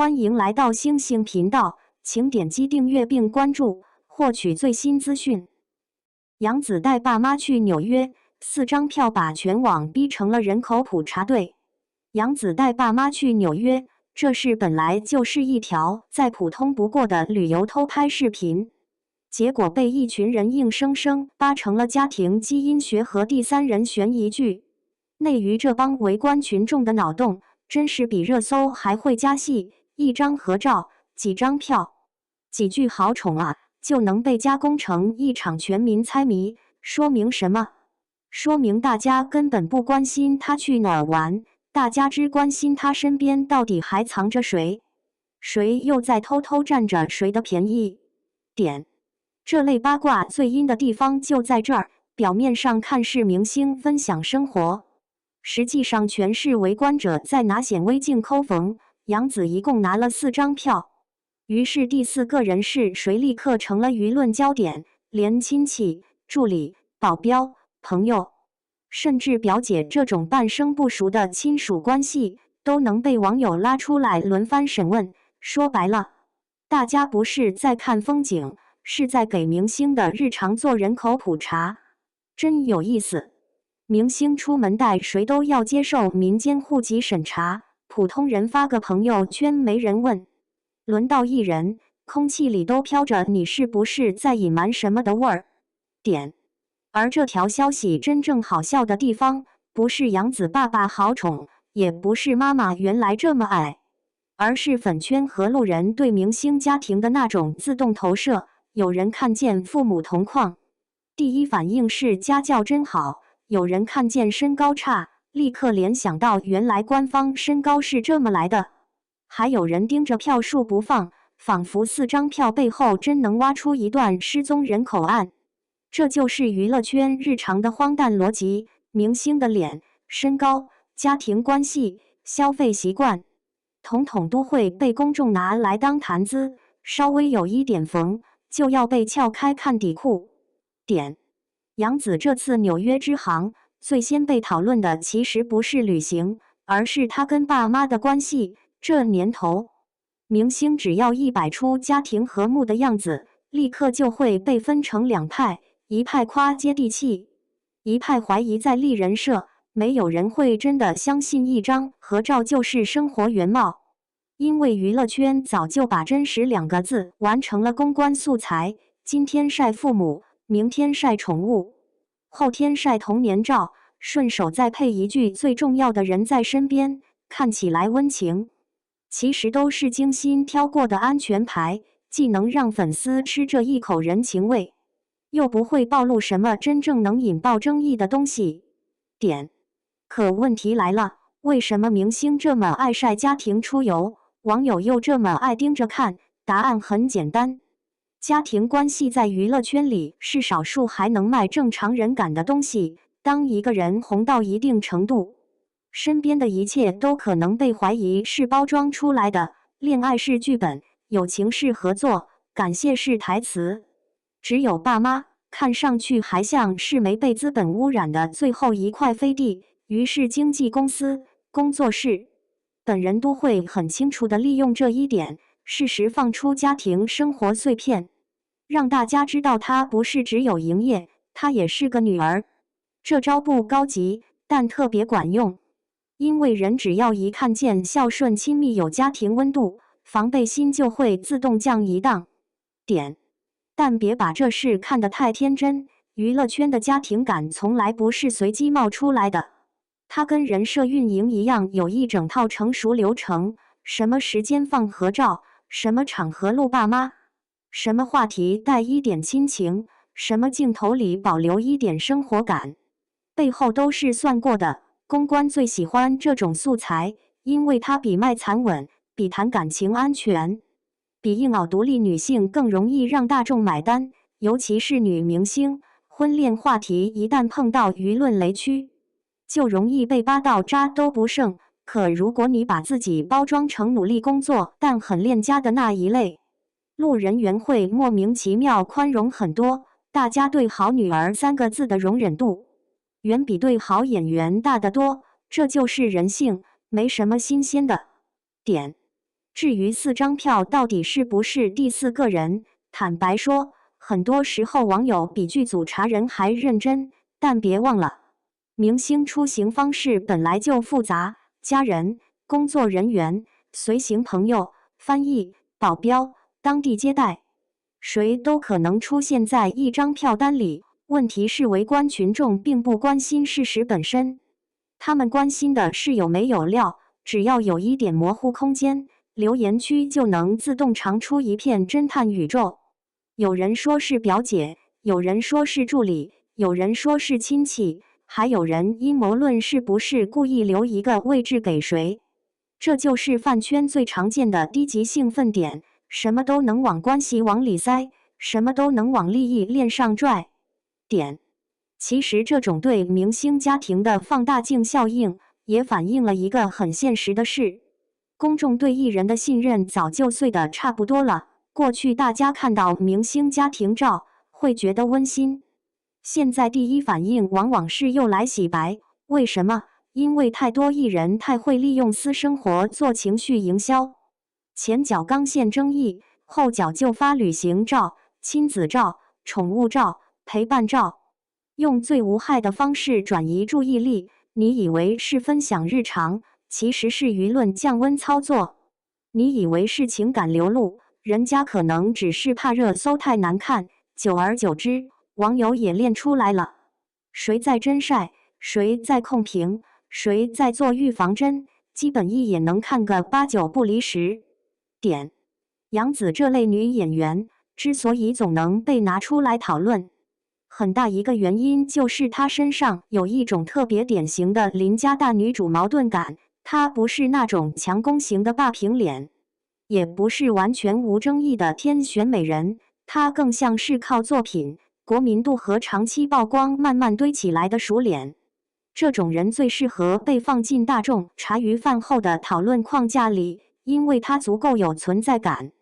欢迎来到星星频道，请点击订阅并关注，获取最新资讯。杨子带爸妈去纽约，4张票把全网逼成了人口普查队。杨子带爸妈去纽约，这事本来就是一条再普通不过的旅游偷拍视频，结果被一群人硬生生扒成了家庭基因学和第三人悬疑剧。内娱这帮围观群众的脑洞，真是比热搜还会加戏。一张合照，几张票，几句好宠啊，就能被加工成一场全民猜谜，说明什么？说明大家根本不关心他去哪儿玩，大家只关心他身边到底还藏着谁，谁又在偷偷占着谁的便宜。这类八卦最阴的地方就在这儿，表面上看是明星分享生活，实际上全是围观者在拿显微镜抠缝。杨子一共拿了4张票，于是第4个人是谁立刻成了舆论焦点，连亲戚、助理、保镖、朋友，甚至表姐这种半生不熟的亲属关系，都能被网友拉出来轮番审问。说白了，大家不是在看风景，是在给明星的日常做人口普查，真有意思。明星出门带谁都要接受民间户籍审查，普通人发个朋友圈没人问，轮到艺人，空气里都飘着你是不是在隐瞒什么的味儿。而这条消息真正好笑的地方，不是杨子爸爸好宠，也不是妈妈原来这么矮，而是粉圈和路人对明星家庭的那种自动投射。有人看见父母同框，第一反应是家教真好；有人看见身高差，立刻联想到原来官方身高是这么来的。还有人盯着票数不放，仿佛4张票背后真能挖出一段失踪人口案。这就是娱乐圈日常的荒诞逻辑，明星的脸、身高、家庭关系、消费习惯，统统都会被公众拿来当谈资，稍微有一点缝，就要被撬开看底裤。杨子这次纽约之行，最先被讨论的其实不是旅行，而是他跟爸妈的关系。这年头，明星只要一摆出家庭和睦的样子，立刻就会被分成2派，一派夸接地气，一派怀疑在立人设。没有人会真的相信一张合照就是生活原貌，因为娱乐圈早就把真实2个字完成了公关素材，今天晒父母，明天晒宠物，后天晒童年照，顺手再配一句最重要的人在身边，看起来温情。其实都是精心挑过的安全牌，既能让粉丝吃这一口人情味，又不会暴露什么真正能引爆争议的东西。可问题来了，为什么明星这么爱晒家庭出游，网友又这么爱盯着看？答案很简单，家庭关系在娱乐圈里是少数还能卖正常人感的东西。当一个人红到一定程度，身边的一切都可能被怀疑是包装出来的，恋爱是剧本，友情是合作，感谢是台词。只有爸妈看上去还像是没被资本污染的最后一块飞地，于是经纪公司、工作室本人都会很清楚地利用这一点，适时放出家庭生活碎片，让大家知道她不是只有营业，她也是个女儿。这招不高级，但特别管用。因为人只要一看见孝顺亲密有家庭温度，防备心就会自动降一档。但别把这事看得太天真，娱乐圈的家庭感从来不是随机冒出来的，它跟人设运营一样，有一整套成熟流程。什么时间放合照，什么场合录爸妈，什么话题带一点亲情，什么镜头里保留一点生活感，背后都是算过的。公关最喜欢这种素材，因为它比卖惨稳，比谈感情安全，比硬熬独立女性更容易让大众买单。尤其是女明星，婚恋话题一旦碰到舆论雷区，就容易被扒到渣都不剩。可如果你把自己包装成努力工作但很恋家的那一类，路人缘会莫名其妙宽容很多。大家对好女儿3个字的容忍度远比对好演员大得多，这就是人性，没什么新鲜的。至于4张票到底是不是第4个人，坦白说，很多时候网友比剧组查人还认真。但别忘了，明星出行方式本来就复杂，家人、工作人员、随行朋友、翻译、保镖、当地接待，谁都可能出现在一张票单里。问题是围观群众并不关心事实本身，他们关心的是有没有料，只要有一点模糊空间，留言区就能自动长出一片侦探宇宙。有人说是表姐，有人说是助理，有人说是亲戚，还有人阴谋论是不是故意留一个位置给谁。这就是饭圈最常见的低级兴奋点，什么都能往关系往里塞，什么都能往利益链上拽。点。其实这种对明星家庭的放大镜效应，也反映了一个很现实的事：公众对艺人的信任早就碎得差不多了。过去大家看到明星家庭照会觉得温馨，现在第一反应往往是又来洗白。为什么？因为太多艺人太会利用私生活做情绪营销，前脚刚现争议，后脚就发旅行照、亲子照、宠物照、陪伴照，用最无害的方式转移注意力。你以为是分享日常，其实是舆论降温操作；你以为是情感流露，人家可能只是怕热搜太难看。久而久之，网友也练出来了，谁在真晒，谁在控评，谁在做预防针，基本一眼能看个8、9不离10。点。杨紫这类女演员之所以总能被拿出来讨论，很大一个原因就是她身上有一种特别典型的邻家大女主矛盾感。她不是那种强攻型的霸屏脸，也不是完全无争议的天选美人，她更像是靠作品、国民度和长期曝光慢慢堆起来的熟脸。这种人最适合被放进大众茶余饭后的讨论框架里，因为她足够有存在感，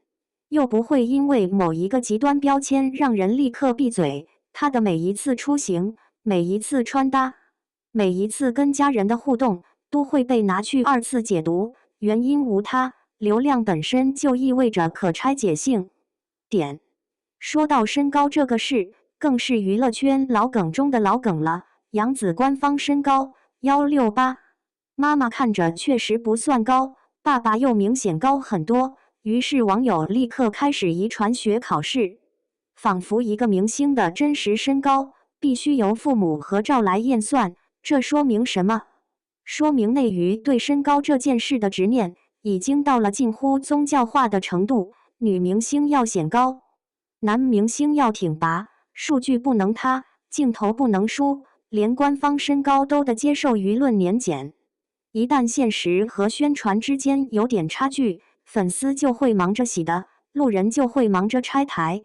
又不会因为某一个极端标签让人立刻闭嘴。她的每一次出行，每一次穿搭，每一次跟家人的互动，都会被拿去2次解读。原因无他，流量本身就意味着可拆解性。点。说到身高这个事，更是娱乐圈老梗中的老梗了。杨紫官方身高168，妈妈看着确实不算高，爸爸又明显高很多，于是网友立刻开始遗传学考试，仿佛一个明星的真实身高必须由父母合照来验算。这说明什么？说明内娱对身高这件事的执念已经到了近乎宗教化的程度。女明星要显高，男明星要挺拔，数据不能塌，镜头不能输，连官方身高都得接受舆论年检。一旦现实和宣传之间有点差距，粉丝就会忙着洗的，路人就会忙着拆台，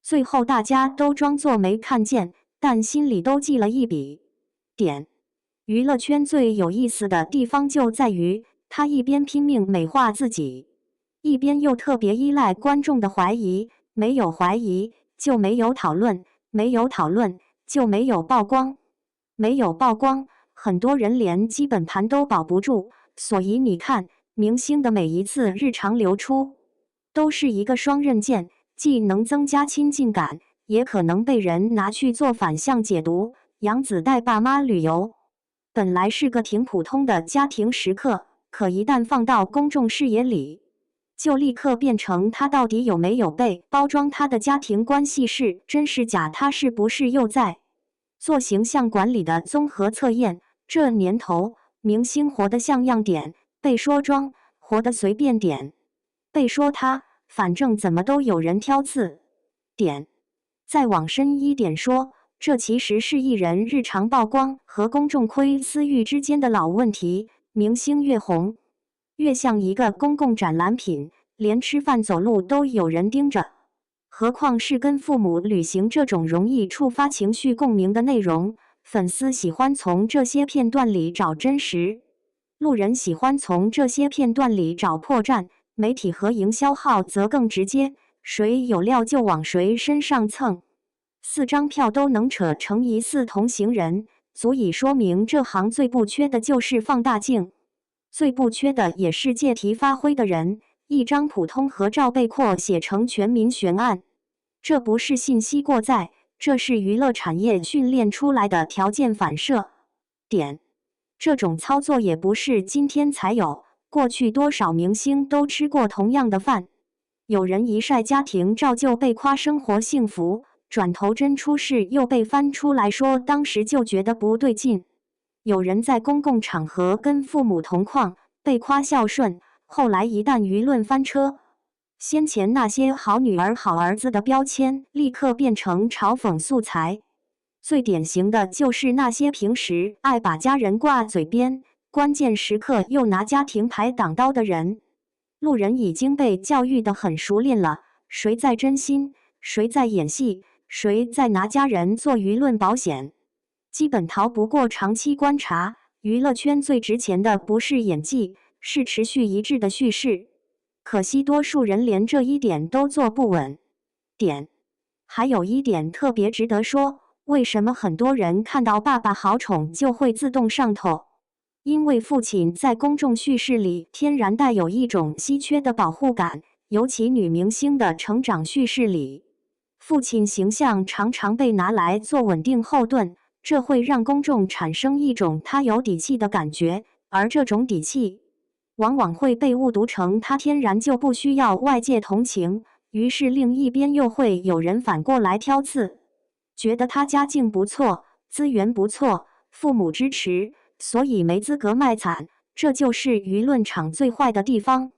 最后大家都装作没看见，但心里都记了一笔。点。娱乐圈最有意思的地方就在于，他一边拼命美化自己，一边又特别依赖观众的怀疑。没有怀疑就没有讨论，没有讨论就没有曝光，没有曝光，很多人连基本盘都保不住。所以你看，明星的每一次日常流出，都是一个双刃剑，既能增加亲近感，也可能被人拿去做反向解读。杨紫带爸妈旅游，本来是个挺普通的家庭时刻，可一旦放到公众视野里，就立刻变成他到底有没有被包装，他的家庭关系是真是假，他是不是又在做形象管理的综合测验。这年头，明星活得像样点，被说装；活得随便点，被说他，反正怎么都有人挑刺。点。再往深一点说，这其实是艺人日常曝光和公众窥私欲之间的老问题。明星越红，越像一个公共展览品，连吃饭走路都有人盯着，何况是跟父母旅行这种容易触发情绪共鸣的内容。粉丝喜欢从这些片段里找真实，路人喜欢从这些片段里找破绽，媒体和营销号则更直接，谁有料就往谁身上蹭。4张票都能扯成疑似同行人，足以说明这行最不缺的就是放大镜，最不缺的也是借题发挥的人。一张普通合照被迫写成全民悬案。这不是信息过载，这是娱乐产业训练出来的条件反射。点。这种操作也不是今天才有，过去多少明星都吃过同样的饭。有人一晒家庭照就被夸生活幸福，转头真出事又被翻出来说当时就觉得不对劲。有人在公共场合跟父母同框，被夸孝顺，后来一旦舆论翻车，先前那些好女儿好儿子的标签立刻变成嘲讽素材。最典型的就是那些平时爱把家人挂嘴边，关键时刻又拿家庭牌挡刀的人。路人已经被教育得很熟练了，谁在真心，谁在演戏，谁在拿家人做舆论保险，基本逃不过长期观察。娱乐圈最值钱的不是演技，是持续一致的叙事。可惜多数人连这一点都做不稳。点。还有一点特别值得说，为什么很多人看到爸爸好宠就会自动上头？因为父亲在公众叙事里天然带有一种稀缺的保护感，尤其女明星的成长叙事里，父亲形象常常被拿来做稳定后盾，这会让公众产生一种他有底气的感觉，而这种底气往往会被误读成他天然就不需要外界同情，于是另一边又会有人反过来挑刺，觉得他家境不错，资源不错，父母支持，所以没资格卖惨。这就是舆论场最坏的地方。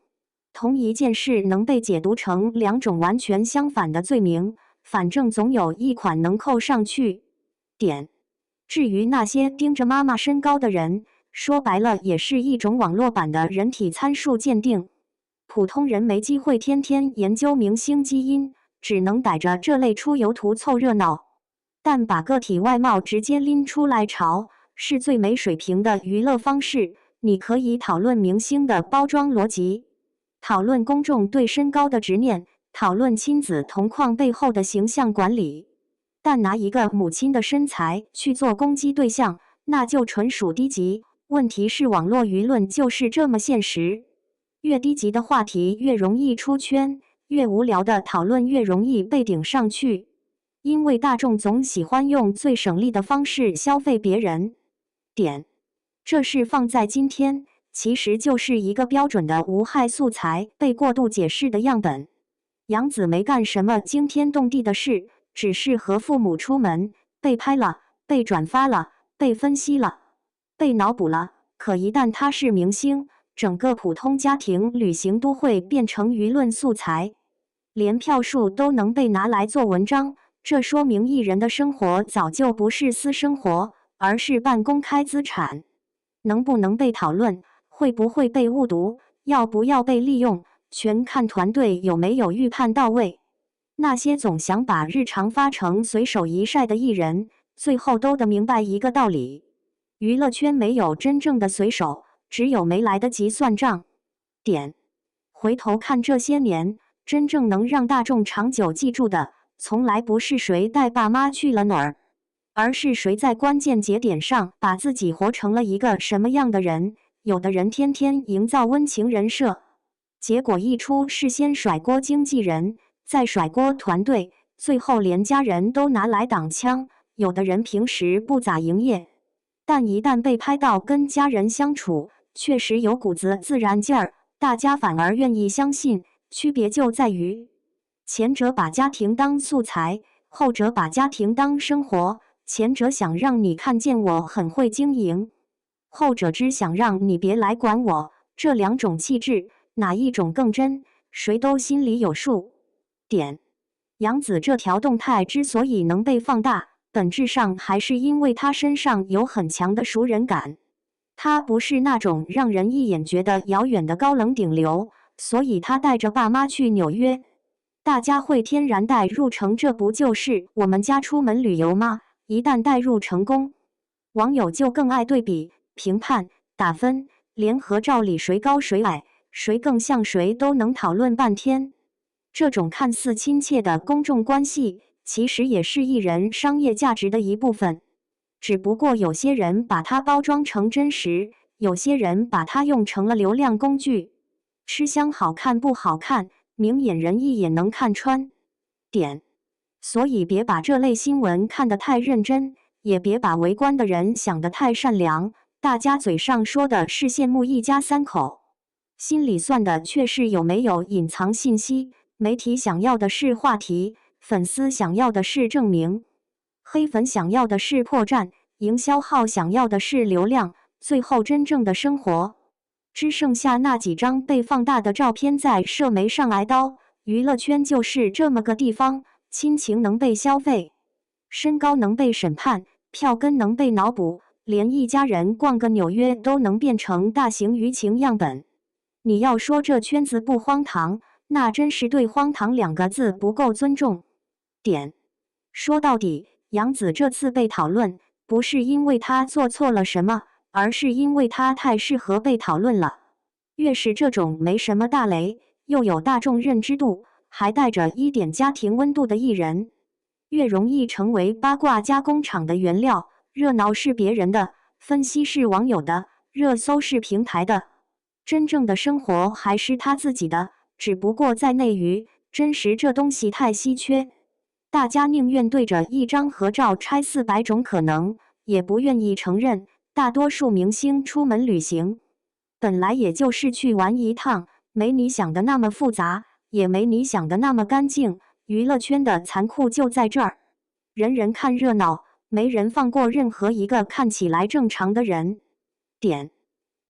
同一件事能被解读成两种完全相反的罪名，反正总有一款能扣上去。点。至于那些盯着妈妈身高的人，说白了也是一种网络版的人体参数鉴定。普通人没机会天天研究明星基因，只能逮着这类出游图凑热闹。但把个体外貌直接拎出来炒，是最没水平的娱乐方式。你可以讨论明星的包装逻辑，讨论公众对身高的执念，讨论亲子同框背后的形象管理，但拿一个母亲的身材去做攻击对象，那就纯属低级。问题是网络舆论就是这么现实，越低级的话题越容易出圈，越无聊的讨论越容易被顶上去，因为大众总喜欢用最省力的方式消费别人。点。这事放在今天，其实就是一个标准的无害素材被过度解释的样本。杨紫没干什么惊天动地的事，只是和父母出门，被拍了，被转发了，被分析了，被脑补了。可一旦她是明星，整个普通家庭旅行都会变成舆论素材，连票数都能被拿来做文章。这说明艺人的生活早就不是私生活，而是半公开资产。能不能被讨论，会不会被误读，要不要被利用，全看团队有没有预判到位。那些总想把日常发成随手一晒的艺人，最后都得明白一个道理：娱乐圈没有真正的随手，只有没来得及算账。点。回头看这些年，真正能让大众长久记住的，从来不是谁带爸妈去了哪儿，而是谁在关键节点上把自己活成了一个什么样的人。有的人天天营造温情人设，结果一出事先甩锅经纪人，再甩锅团队，最后连家人都拿来挡枪。有的人平时不咋营业，但一旦被拍到跟家人相处，确实有股子自然劲儿，大家反而愿意相信。区别就在于，前者把家庭当素材，后者把家庭当生活。前者想让你看见我很会经营，后者只想让你别来管我。这两种气质，哪一种更真，谁都心里有数。点。杨紫这条动态之所以能被放大，本质上还是因为她身上有很强的熟人感。她不是那种让人一眼觉得遥远的高冷顶流，所以她带着爸妈去纽约，大家会天然带入成这不就是我们家出门旅游吗？一旦带入成功，网友就更爱对比、评判、打分，连合照里谁高谁矮，谁更像谁都能讨论半天。这种看似亲切的公众关系，其实也是艺人商业价值的一部分。只不过有些人把它包装成真实，有些人把它用成了流量工具。吃相好看不好看，明眼人一眼能看穿。点。所以别把这类新闻看得太认真，也别把围观的人想得太善良。大家嘴上说的是羡慕一家三口，心里算的却是有没有隐藏信息。媒体想要的是话题，粉丝想要的是证明，黑粉想要的是破绽，营销号想要的是流量，最后真正的生活只剩下那几张被放大的照片在社媒上挨刀。娱乐圈就是这么个地方，亲情能被消费，身高能被审判，票根能被脑补，连一家人逛个纽约都能变成大型舆情样本。你要说这圈子不荒唐，那真是对荒唐两个字不够尊重。点。说到底，杨紫这次被讨论，不是因为她做错了什么，而是因为她太适合被讨论了。越是这种没什么大雷，又有大众认知度，还带着一点家庭温度的艺人，越容易成为八卦加工厂的原料。热闹是别人的，分析是网友的，热搜是平台的，真正的生活还是他自己的。只不过在内娱，真实这东西太稀缺，大家宁愿对着一张合照拆400种可能，也不愿意承认，大多数明星出门旅行，本来也就是去玩一趟，没你想的那么复杂，也没你想的那么干净。娱乐圈的残酷就在这儿，人人看热闹，没人放过任何一个看起来正常的人。点。